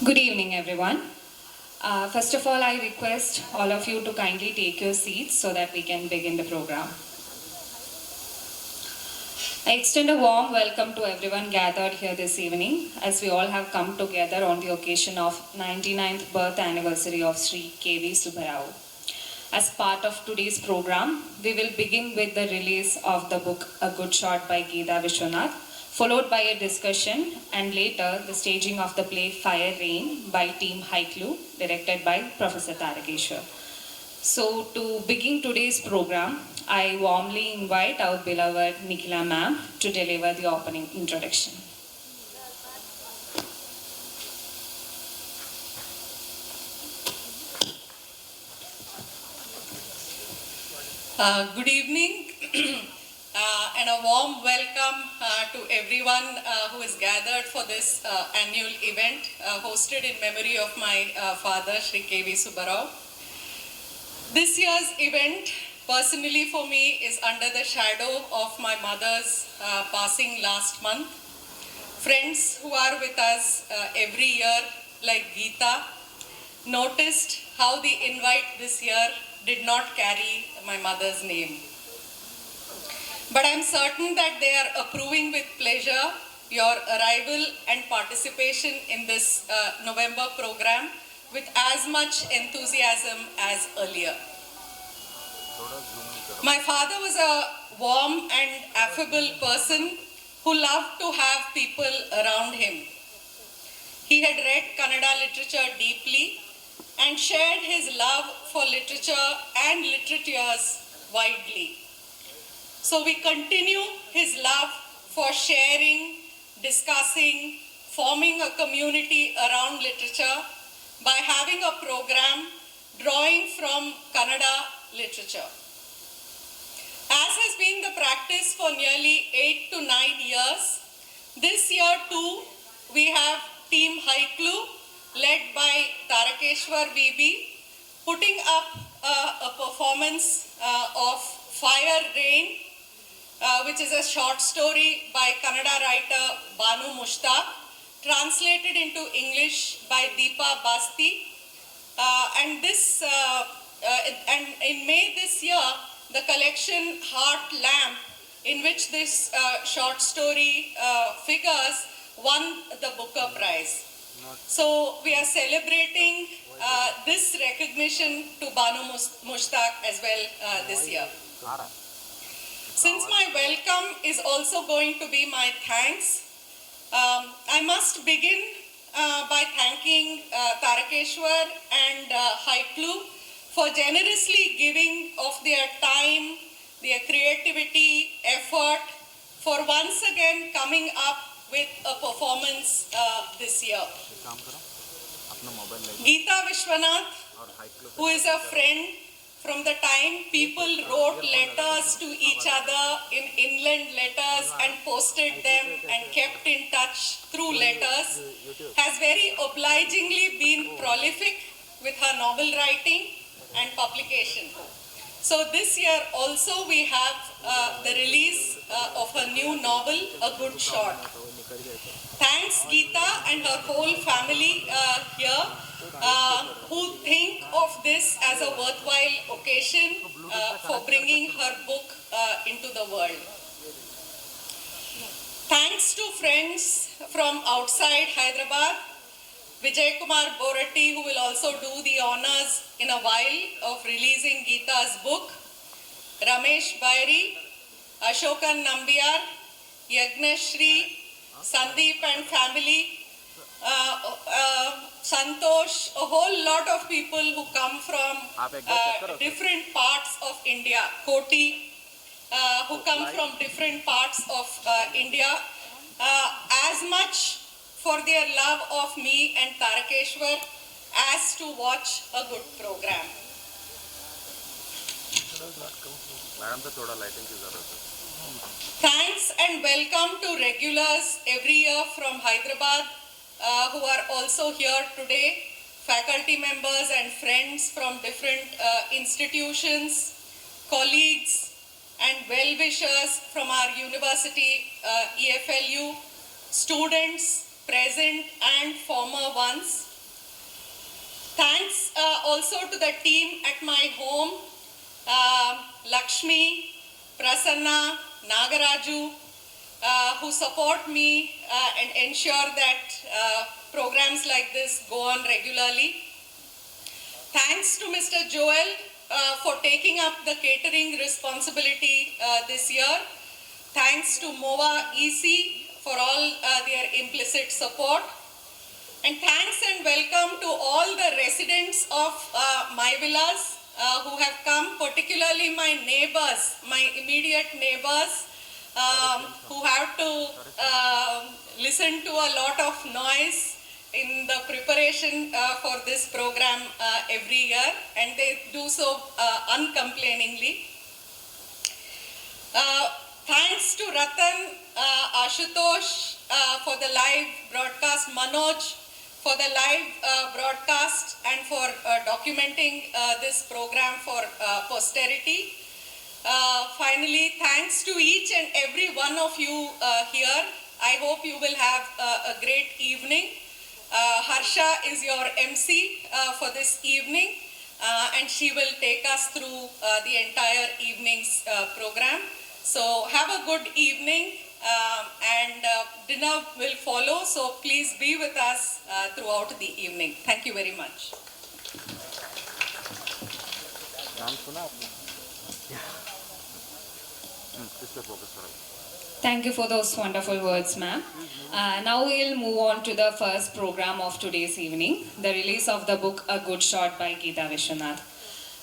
Good evening, everyone. First of all, I request all of you to kindly take your seats so that we can begin the program. I extend a warm welcome to everyone gathered here this evening as we all have come together on the occasion of 99th birth anniversary of Sri K.V. Subba Rao. As part of today's program, we will begin with the release of the book A Good Shot by Gita Viswanath, followed by a discussion and later the staging of the play Fire Rain by Team Haiku, directed by Professor Tarakeshwar. So to begin today's program, I warmly invite our beloved Nikhila ma'am to deliver the opening introduction. Good evening and a warm welcome to everyone who is gathered for this annual event hosted in memory of my father, Sri K.V. Subba Rao. This year's event, personally for me, is under the shadow of my mother's passing last month. Friends who are with us every year, like Gita, noticed how the invite this year did not carry my mother's name. But I'm certain that they are approving with pleasure your arrival and participation in this November program with as much enthusiasm as earlier. My father was a warm and affable person who loved to have people around him. He had read Kannada literature deeply and shared his love for literature and literateurs widely. So we continue his love for sharing, discussing, forming a community around literature by having a program drawing from Kannada literature. As has been the practice for nearly 8 to 9 years, this year too we have Team Haiku led by Tarakeshwar VB putting up a performance of Fire Rain, which is a short story by Kannada writer Banu Mushtaq, translated into English by Deepa Basti. And in May this year, the collection Heart Lamp, in which this short story figures, won the Booker Prize. So we are celebrating this recognition to Banu Mushtaq as well this year. Since my welcome is also going to be my thanks, I must begin by thanking Tarakeshwar and Haiku for generously giving of their time, their creativity, effort, for once again coming up with a performance this year. Gita Viswanath, who is a friend from the time people wrote letters to each other in inland letters and posted them and kept in touch through letters, has very obligingly been prolific with her novel writing and publication. So this year also we have the release of her new novel, A Good Shot. Thanks Gita and her whole family here who think of this as a worthwhile occasion for bringing her book into the world. Thanks to friends from outside Hyderabad, Vijaykumar Boratti, who will also do the honors in a while of releasing Gita's book, Ramesh Bairi, Ashokan Nambiar, Yagnashri, Sandeep and family, Santosh, a whole lot of people who come from different parts of India, Koti, who come from different parts of India, as much for their love of me and Tarakeshwar as to watch a good program. Thanks and welcome to regulars every year from Hyderabad who are also here today, faculty members and friends from different institutions, colleagues and well-wishers from our university, EFLU, students, present and former ones. Thanks also to the team at my home, Lakshmi, Prasanna, Nagaraju, who support me and ensure that programs like this go on regularly. Thanks to Mr. Joel for taking up the catering responsibility this year. Thanks to MOA EC for all their implicit support. And thanks and welcome to all the residents of MyeVillas who have come, particularly my neighbors, my immediate neighbors, who have to listen to a lot of noise in the preparation for this program every year, and they do so uncomplainingly. Thanks to Ratan, Ashutosh for the live broadcast, Manoj for the live broadcast and for documenting this program for posterity. Finally, thanks to each and every one of you here. I hope you will have a great evening. Harsha is your MC for this evening, and she will take us through the entire evening's program. So have a good evening, and dinner will follow, so please be with us throughout the evening. Thank you very much. Thank you for those wonderful words, ma'am. Now we'll move on to the first program of today's evening, the release of the book A Good Shot by Gita Viswanath.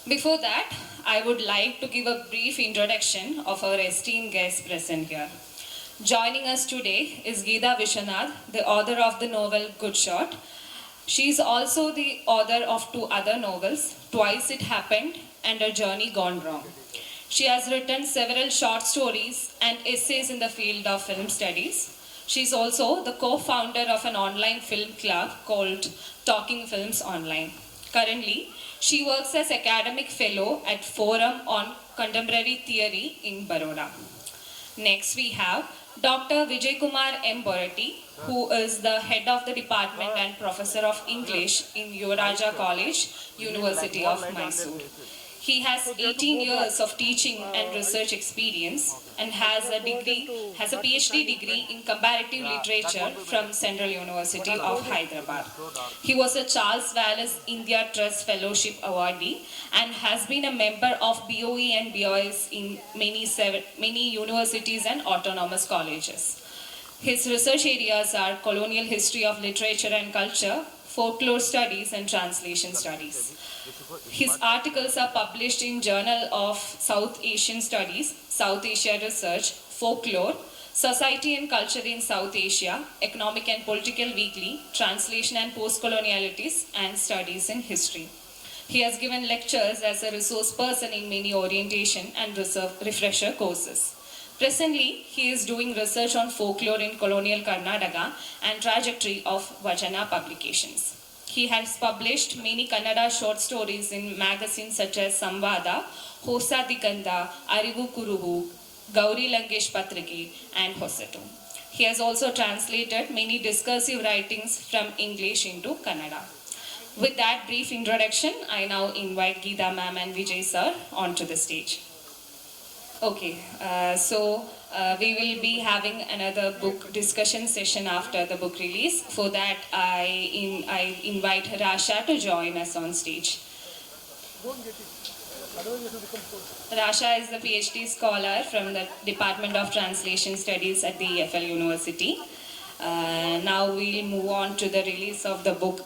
Before that, I would like to give a brief introduction of our esteemed guest present here. Joining us today is Gita Viswanath, the author of the novel Good Shot. She is also the author of 2 other novels, Twice It Happened and A Journey Gone Wrong. She has written several short stories and essays in the field of film studies. She is also the co-founder of an online film club called Talking Films Online. Currently, she works as academic fellow at Forum on Contemporary Theory in Baroda. Next, we have Dr. Vijaykumar M. Boratti, who is the head of the department and professor of English in Yuvaraja College, University of Mysore. He has 18 years of teaching and research experience and has a PhD degree in comparative literature from Central University of Hyderabad. He was a Charles Wallace India Trust Fellowship awardee and has been a member of BOE and BOS in many universities and autonomous colleges. His research areas are colonial history of literature and culture, folklore studies, and translation studies. His articles are published in Journal of South Asian Studies, South Asia Research, Folklore, Society and Culture in South Asia, Economic and Political Weekly, Translation and Postcolonialities, and Studies in History. He has given lectures as a resource person in many orientation and refresher courses. Presently, he is doing research on folklore in colonial Karnataka and trajectory of Vajana publications. He has published many Kannada short stories in magazines such as Samvada, Hosa Diganda, Arivu Kuruvu, Gauri Lankesh Patrike, and Hosetu. He has also translated many discursive writings from English into Kannada. With that brief introduction, I now invite Geeta ma'am and Vijay sir onto the stage. Okay, we will be having another book discussion session after the book release. For that, I invite Rasha to join us on stage. Rasha is the PhD scholar from the Department of Translation Studies at the EFL University. Now we'll move on to the release of the book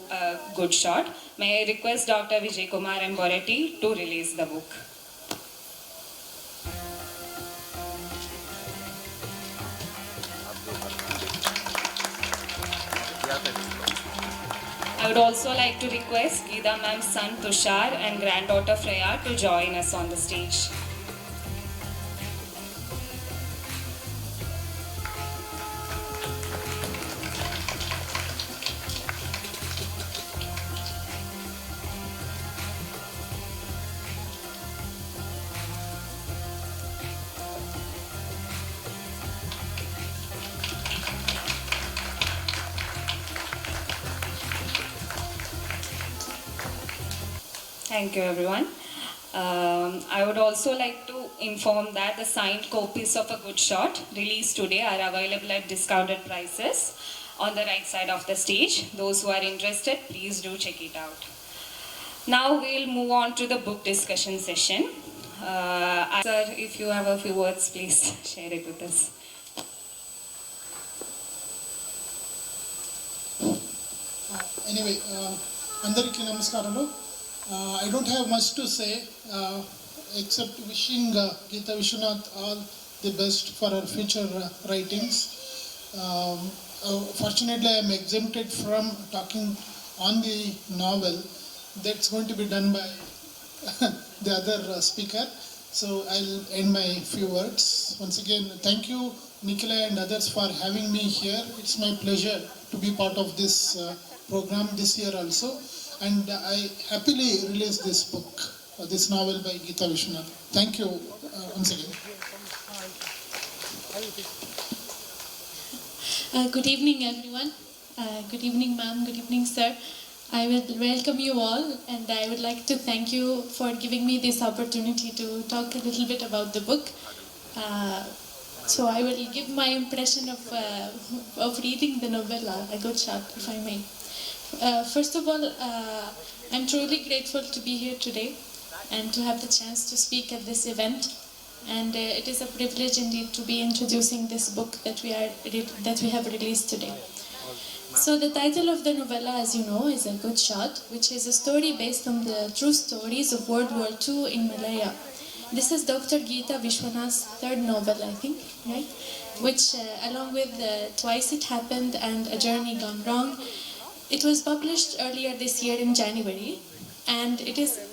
Good Shot. May I request Dr. Vijaykumar M. Boratti to release the book. I would also like to request Geeta ma'am's son Tushar and granddaughter Freya to join us on the stage. Thank you, everyone. I would also like to inform that the signed copies of A Good Shot released today are available at discounted prices on the right side of the stage. Those who are interested, please do check it out. Now we'll move on to the book discussion session. Sir, if you have a few words, please share it with us. Anyway, అందరికీ నమస్కారాలు. I don't have much to say except wishing Gita Viswanath all the best for her future writings. Fortunately, I am exempted from talking on the novel. That's going to be done by the other speaker. So I'll end my few words. Once again, thank you, Nikhila and others, for having me here. It's my pleasure to be part of this program this year also. And I happily release this book, this novel by Gita Viswanath. Thank you once again. Good evening, everyone. Good evening, ma'am. Good evening, sir. I will welcome you all, and I would like to thank you for giving me this opportunity to talk a little bit about the book. So I will give my impression of reading the novella, A Good Shot, if I may. First of all, I'm truly grateful to be here today and to have the chance to speak at this event. And it is a privilege indeed to be introducing this book that we have released today. So the title of the novella, as you know, is A Good Shot, which is a story based on the true stories of World War II in Malaya. This is Dr. Gita Viswanath's third novel, I think, right? Which, along with Twice It Happened and A Journey Gone Wrong, it was published earlier this year in January. And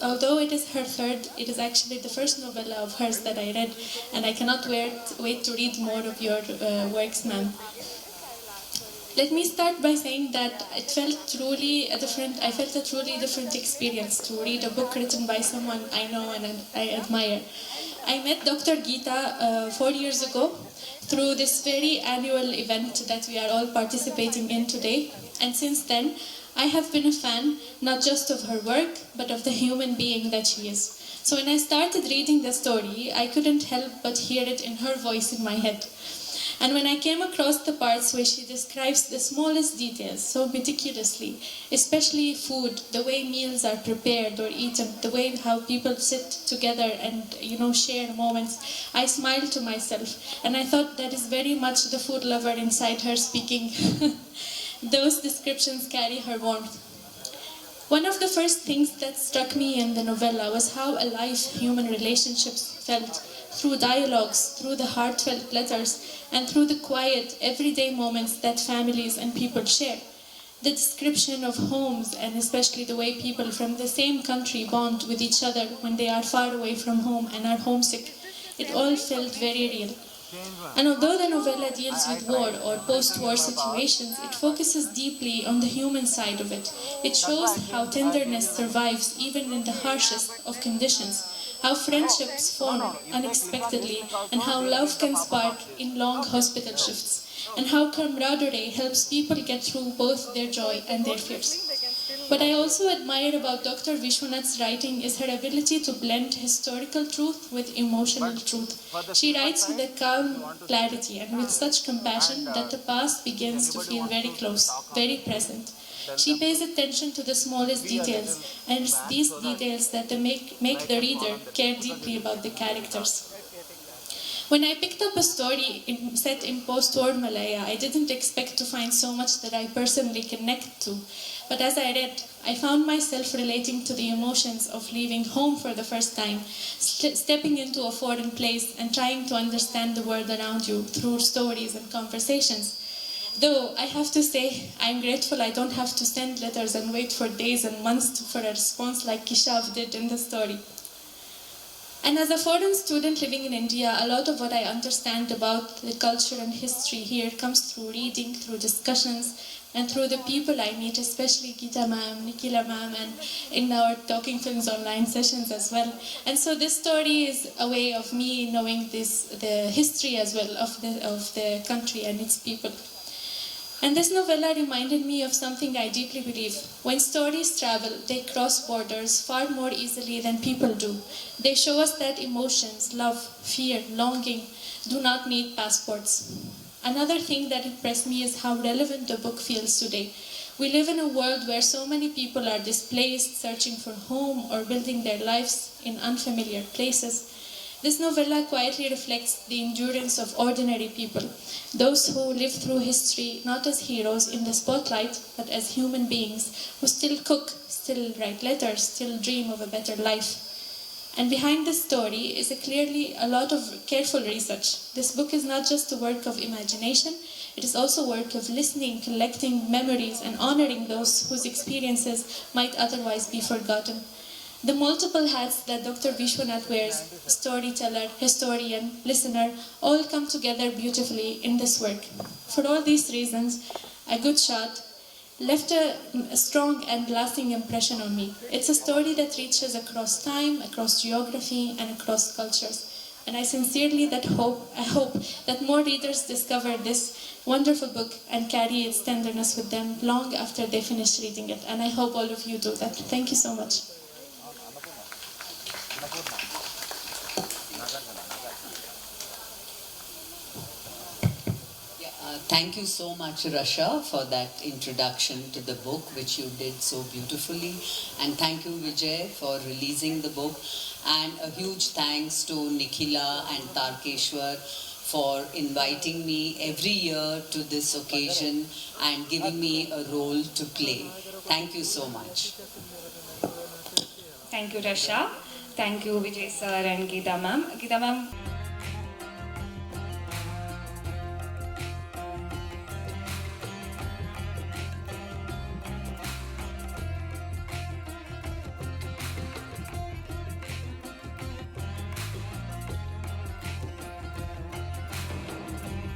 although it is her third, it is actually the first novella of hers that I read, and I cannot wait to read more of your works, ma'am. Let me start by saying that I felt a truly different experience to read a book written by someone I know and I admire. I met Dr. Gita 4 years ago through this very annual event that we are all participating in today, and since then I have been a fan not just of her work but of the human being that she is. So when I started reading the story, I couldn't help but hear it in her voice in my head. And when I came across the parts where she describes the smallest details so meticulously, especially food, the way meals are prepared or eaten, the way how people sit together and, share moments, I smiled to myself, and I thought that is very much the food lover inside her speaking. Those descriptions carry her warmth. One of the first things that struck me in the novella was how alive human relationships felt through dialogues, through the heartfelt letters, and through the quiet, everyday moments that families and people share. The description of homes, and especially the way people from the same country bond with each other when they are far away from home and are homesick, it all felt very real. And although the novella deals with war or post-war situations, it focuses deeply on the human side of it. It shows how tenderness survives even in the harshest of conditions, how friendships form unexpectedly, and how love can spark in long hospital shifts, and how camaraderie helps people get through both their joy and their fears. What I also admire about Dr. Viswanath's writing is her ability to blend historical truth with emotional truth. She writes with a calm clarity and with such compassion that the past begins to feel very close, very present. She pays attention to the smallest details, and it's these details that make the reader care deeply about the characters. When I picked up a story set in post-war Malaya, I didn't expect to find so much that I personally connect to. But as I read, I found myself relating to the emotions of leaving home for the first time, stepping into a foreign place and trying to understand the world around you through stories and conversations. Though I have to say, I'm grateful I don't have to send letters and wait for days and months for a response like Kishav did in the story. And as a foreign student living in India, a lot of what I understand about the culture and history here comes through reading, through discussions, and through the people I meet, especially Gita ma'am, Nikhila ma'am, and in our Talking Films online sessions as well. And so this story is a way of me knowing the history as well of the country and its people. And this novella reminded me of something I deeply believe. When stories travel, they cross borders far more easily than people do. They show us that emotions, love, fear, longing, do not need passports. Another thing that impressed me is how relevant the book feels today. We live in a world where so many people are displaced, searching for home, or building their lives in unfamiliar places. This novella quietly reflects the endurance of ordinary people, those who live through history not as heroes in the spotlight, but as human beings who still cook, still write letters, still dream of a better life. And behind this story is clearly a lot of careful research. This book is not just a work of imagination, it is also a work of listening, collecting memories, and honoring those whose experiences might otherwise be forgotten. The multiple hats that Dr. Viswanath wears, storyteller, historian, listener, all come together beautifully in this work. For all these reasons, A Good Shot left a strong and lasting impression on me. It's a story that reaches across time, across geography, and across cultures. And I sincerely hope that more readers discover this wonderful book and carry its tenderness with them long after they finish reading it. And I hope all of you do that. Thank you so much. Thank you so much, Rasha, for that introduction to the book, which you did so beautifully. And thank you, Vijay, for releasing the book. And a huge thanks to Nikhila and Tarkeshwar for inviting me every year to this occasion and giving me a role to play. Thank you so much. Thank you, Rasha. Thank you, Vijay sir and Gita ma'am. Gita ma'am,